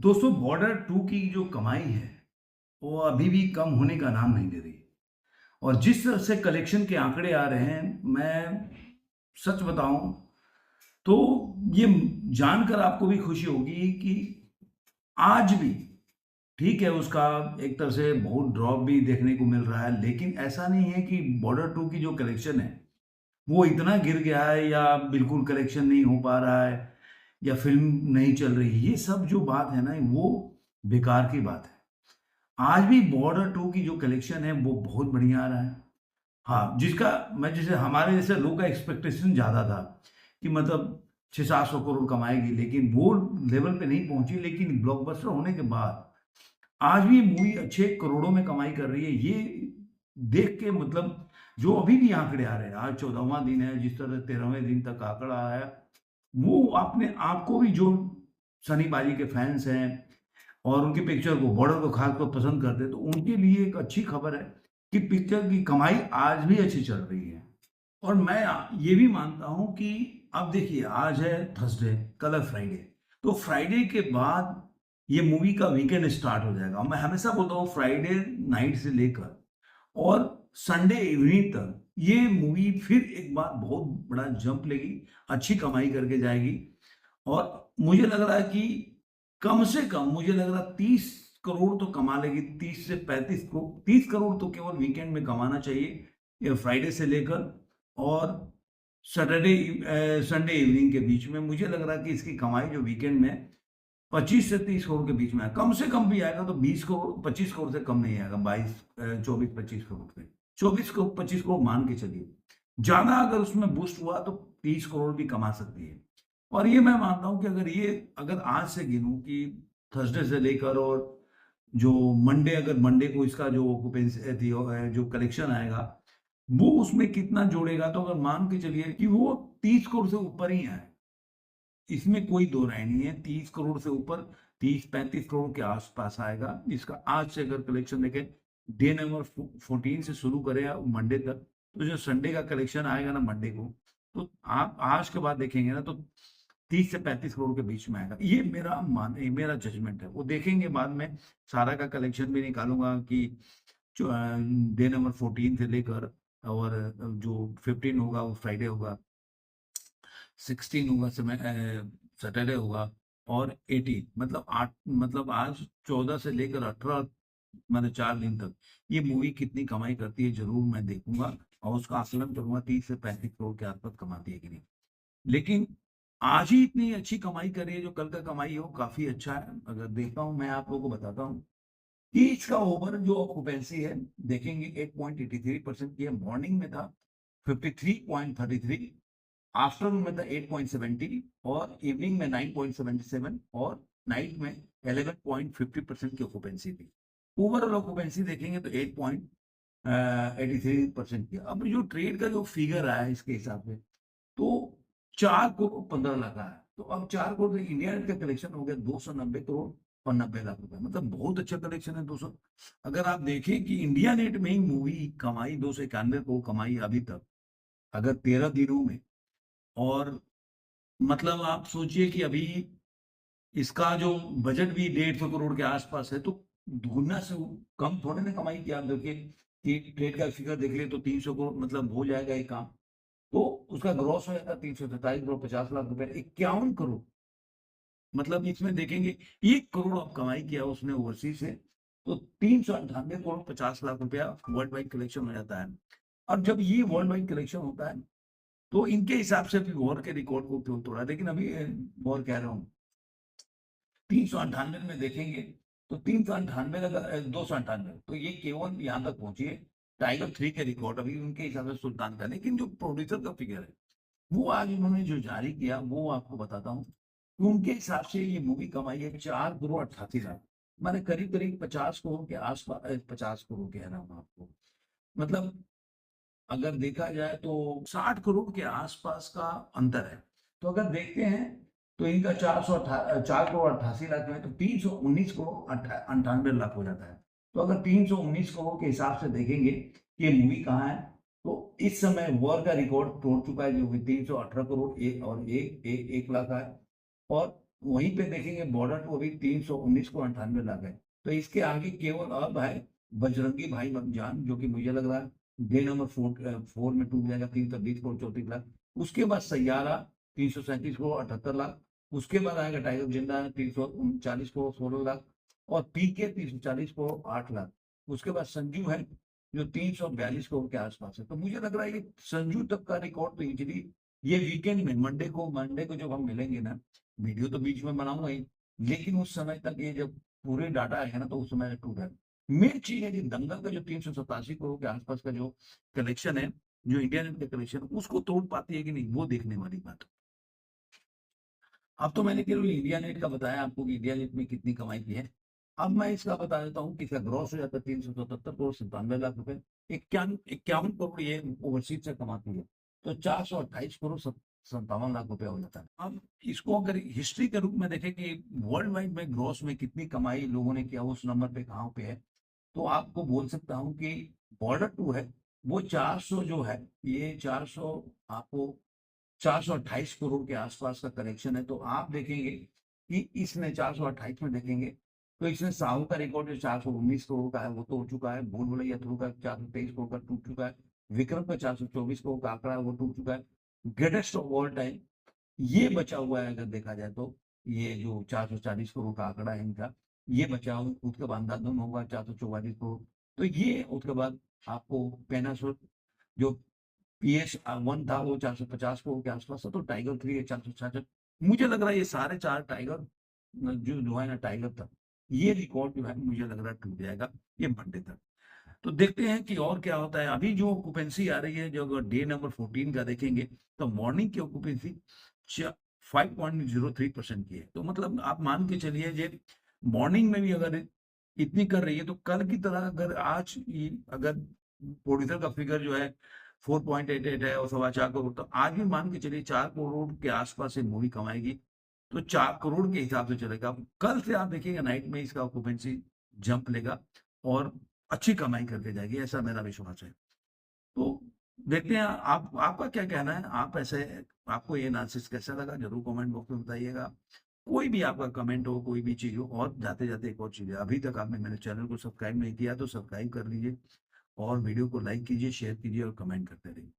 दोस्तों बॉर्डर 2 की जो कमाई है, वो अभी भी कम होने का नाम नहीं ले रही। और जिस तरह से कलेक्शन के आंकड़े आ रहे हैं, मैं सच बताऊं तो ये जानकर आपको भी खुशी होगी कि आज भी ठीक है, उसका एक तरह से बहुत ड्रॉप भी देखने को मिल रहा है, लेकिन ऐसा नहीं है कि बॉर्डर 2 की जो कलेक्शन है वो इतना गिर गया है या बिल्कुल कलेक्शन नहीं हो पा रहा है या फिल्म नहीं चल रही है। ये सब जो बात है ना, वो बेकार की बात है। आज भी बॉर्डर 2 की जो कलेक्शन है वो बहुत बढ़िया आ रहा है। हाँ, जिसका मैं जैसे हमारे जैसे लोगों का एक्सपेक्टेशन ज़्यादा था कि मतलब 600-700 करोड़ कमाएगी, लेकिन वो लेवल पे नहीं पहुँची। लेकिन ब्लॉकबस्टर होने के बाद आज भी मूवी अच्छे करोड़ों में कमाई कर रही है। ये देख के मतलब जो अभी भी आंकड़े आ रहे हैं, आज 14वां दिन है, जिस तरह 13वें दिन तक आंकड़ा आया, वो अपने आप को भी जो सनी पाजी के फैन्स हैं और उनकी पिक्चर को, बॉर्डर को खासकर पसंद करते हैं, तो उनके लिए एक अच्छी खबर है कि पिक्चर की कमाई आज भी अच्छी चल रही है। और मैं ये भी मानता हूँ कि अब देखिए, आज है थर्सडे, कल है फ्राइडे, तो फ्राइडे के बाद ये मूवी का वीकेंड स्टार्ट हो जाएगा। मैं हमेशा बोलता हूँ फ्राइडे नाइट से लेकर और संडे इवनिंग तक ये मूवी फिर एक बार बहुत बड़ा जंप लेगी, अच्छी कमाई करके जाएगी। और मुझे लग रहा है कि कम से कम मुझे लग रहा है 30 करोड़ तो कमा लेगी, 30 से 35 करोड़, 30 करोड़ तो केवल वीकेंड में कमाना चाहिए, ये फ्राइडे से लेकर और संडे इवनिंग के बीच में। मुझे लग रहा है कि इसकी कमाई जो वीकेंड में 25 से 30 करोड़ के बीच में है। कम से कम भी आएगा तो 20 करोड़, 25 करोड़ से कम नहीं आएगा। 24-25 करोड़ पे, 24 करोड़ 25 करोड़ मान के चलिए। ज्यादा अगर उसमें बूस्ट हुआ तो 30 करोड़ भी कमा सकती है। और ये मैं मानता हूँ कि अगर आज से गिनूं कि थर्सडे से लेकर और जो मंडे, अगर मंडे को इसका जो ऑक्यूपेंसी थी, जो कलेक्शन आएगा, वो उसमें कितना जोड़ेगा, तो अगर मान के चलिए कि वो 30 करोड़ से ऊपर ही है, इसमें कोई दो राय नहीं है। 30 करोड़ से ऊपर, 30-35 करोड़ के आसपास आएगा इसका। आज से अगर कलेक्शन देखें, डे नंबर 14 से शुरू करें मंडे तक, तो जो संडे का कलेक्शन आएगा ना मंडे को, तो आप आज के बाद देखेंगे ना, तो 30 से 35 करोड़ के बीच में आएगा। ये मेरा जजमेंट है। वो देखेंगे बाद में, सारा का कलेक्शन भी निकालूंगा कि डे नंबर 14 से लेकर और जो 15 होगा वो फ्राइडे होगा, 16 होगा समय सैटरडे होगा और 18 मतलब 8, मतलब आज 14 से लेकर 18, मतलब 4 दिन तक ये मूवी कितनी कमाई करती है जरूर मैं देखूंगा और उसका आकलन करूंगा 30 से 35 करोड़ के आसपास कमाती है कि नहीं। लेकिन आज ही इतनी अच्छी कमाई कर रही है, जो कल का कमाई हो काफी अच्छा है। अगर देखता हूँ, मैं आप लोगों को बताता हूँ कि इसका ओवर जो ऑक्यूपेंसी है, देखेंगे 8.83% की है। मॉर्निंग में था 53.33, आफ्टरनून में था 8.70 और इवनिंग में 9.77 और नाइट में 11.50% की ऑक्यूपेंसी थी। ओवरऑल ऑक्यूपेंसी देखेंगे तो 8.83% की। अब जो ट्रेड का जो फिगर आया है इसके हिसाब से, तो 4 करोड़ 15 लाख आया। तो अब 4 करोड़ से इंडिया नेट का कलेक्शन हो गया 290 करोड़ और 90 लाख रुपए, मतलब बहुत अच्छा कलेक्शन है दोस्तों। अगर आप देखें कि इंडिया नेट में ही मूवी कमाई 291 करोड़ कमाई अभी तक, अगर 13 दिनों में। और मतलब आप सोचिए कि अभी इसका जो बजट भी 150 करोड़ के आसपास है, तो दुगना से कम थोड़े ना कमाई की। आप देखिए कि ट्रेड का फिगर देख ले तो 300 करोड़ मतलब हो जाएगा ये काम। तो उसका ग्रॉस हो जाता 327 करोड़ 50 लाख रुपए, 51 करोड़, मतलब इसमें देखेंगे 1 करोड़ अब कमाई किया उसने ओवरसीज से, तो 398 करोड़ 50 लाख रुपया वर्ल्ड वाइड कलेक्शन हो जाता है। और जब ये वर्ल्ड वाइड कलेक्शन होता है, तो इनके हिसाब से भी वॉर के रिकॉर्ड को क्यों तोड़ा। लेकिन अभी वॉर कह रहा हूँ 398 में देखेंगे, तो 398 का 298, तो ये केवल यहाँ तक पहुंची है। टाइगर 3 के रिकॉर्ड अभी उनके हिसाब से सुल्तान का। लेकिन जो प्रोड्यूसर का फिगर है, वो आज उन्होंने जो जारी किया वो आपको बताता हूँ। उनके हिसाब से ये मूवी कमाई है 4 करोड़ 88 लाख, माने करीब करीब 50 करोड़ के आसपास। 50 करोड़ कह रहा हूँ आपको, मतलब अगर देखा जाए तो 60 करोड़ के आसपास का अंतर है। तो अगर देखते हैं तो इनका 4 करोड़ 88 लाख में, तो 319 करोड़ 98 लाख हो जाता है। तो अगर 319 करोड़ के हिसाब से देखेंगे कि ये मूवी कहाँ है, तो इस समय वॉर का रिकॉर्ड तोड़ चुका है, जो कि 318 करोड़ एक और एक लाख है। और वहीं पे देखेंगे बॉर्डर को अभी 319 को 98 लाख है। तो इसके आगे केवल अब है बजरंगी भाई रमजान, जो कि मुझे लग रहा है डे नंबर 4 में टूट जाएगा, 320 करोड़ 34 लाख। उसके बाद सैयारा 337 करोड़ 78 लाख। उसके बाद आएगा टाइगर जिंदा 339 करोड़ 16 लाख। और पीके 340 करोड़ 8 लाख। उसके बाद संजू है जो 342 करोड़ के आसपास है। तो मुझे लग रहा है ये संजू तक का रिकॉर्ड तो इजीली ये वीकेंड में मंडे को जब हम मिलेंगे ना, वीडियो तो बीच में बनाऊंगा ही, लेकिन उस समय तक ये जब पूरे डाटा आएगा ना, तो उस समय टूटा है। मेन चीज है कि दंगल का जो 387 करोड़ के आसपास का जो कलेक्शन है, जो इंडिया नेट का कलेक्शन, उसको तोड़ पाती है कि नहीं, वो देखने वाली बात। अब तो मैंने केवल इंडिया नेट का बताया आपको कि इंडिया नेट में कितनी कमाई की है। अब मैं इसका बता देता हूँ कि इसका ग्रॉस हो जाता है 377 करोड़ 97 लाख रुपए। 51 करोड़ ये ओवरसीज से कमाती है, तो 428 करोड़ 57 लाख रुपया हो जाता है। अब इसको अगर हिस्ट्री के रूप में देखें कि वर्ल्ड वाइड में ग्रॉस में कितनी कमाई लोगों ने किया, उस नंबर पे कहाँ पे है, तो आपको बोल सकता हूँ कि बॉर्डर 2 है वो 400 जो है, ये 400 आपको 428 करोड़ के आसपास का करेक्शन है। तो आप देखेंगे कि इसने 428 में देखेंगे तो इसने साहू का रिकॉर्ड जो 419 करोड़ का है वो तो हो चुका है। भूल भुलैया थ्रू का 423 करोड़ का टूट चुका है। विक्रम का 424 करोड़ का आंकड़ा है वो टूट चुका है। ग्रेटेस्ट ऑफ ऑल टाइम ये बचा हुआ है अगर देखा जाए तो, ये जो 440 करोड़ का आंकड़ा है इनका, ये बचा हुआ। उसके बाद अंधाधुन होगा 444 करोड़। तो ये उसके बाद आपको पैनासोनिक जो PS1 था वो 450 करोड़ के आसपास था। तो टाइगर 3 है 466। मुझे लग रहा है ये सारे 4 टाइगर जो है ना, टाइगर तक ये रिकॉर्ड जो है मुझे लग रहा है टूट जाएगा ये मंडे तक। तो देखते हैं कि और क्या होता है। अभी जो ऑक्यूपेंसी आ रही है, जो अगर डे नंबर 14 का देखेंगे तो मॉर्निंग की ऑक्यूपेंसी 5.03% की है। तो मतलब आप मान के चलिए जे मॉर्निंग में भी अगर इतनी कर रही है, तो कल की तरह अगर आज अगर प्रोड्यूसर का फिगर जो है 4.88 है और 4.25 करोड़, तो आज भी मान के चलिए 4 करोड़ के आसपास से मूवी कमाएगी। तो 4 करोड़ के हिसाब से चलेगा। कल से आप देखिएगा नाइट में इसका ऑक्यूपेंसी जंप लेगा और अच्छी कमाई करके जाएगी, ऐसा मेरा विश्वास है। तो देखते हैं आप, आपका क्या कहना है। आप ऐसे, आपको ये एनालिसिस कैसा लगा जरूर कमेंट बॉक्स में बताइएगा। कोई भी आपका कमेंट हो, कोई भी चीज हो। और जाते जाते एक और चीज है, अभी तक आपने मेरे चैनल को सब्सक्राइब नहीं किया तो सब्सक्राइब कर लीजिए और वीडियो को लाइक कीजिए, शेयर कीजिए और कमेंट करते रहिए।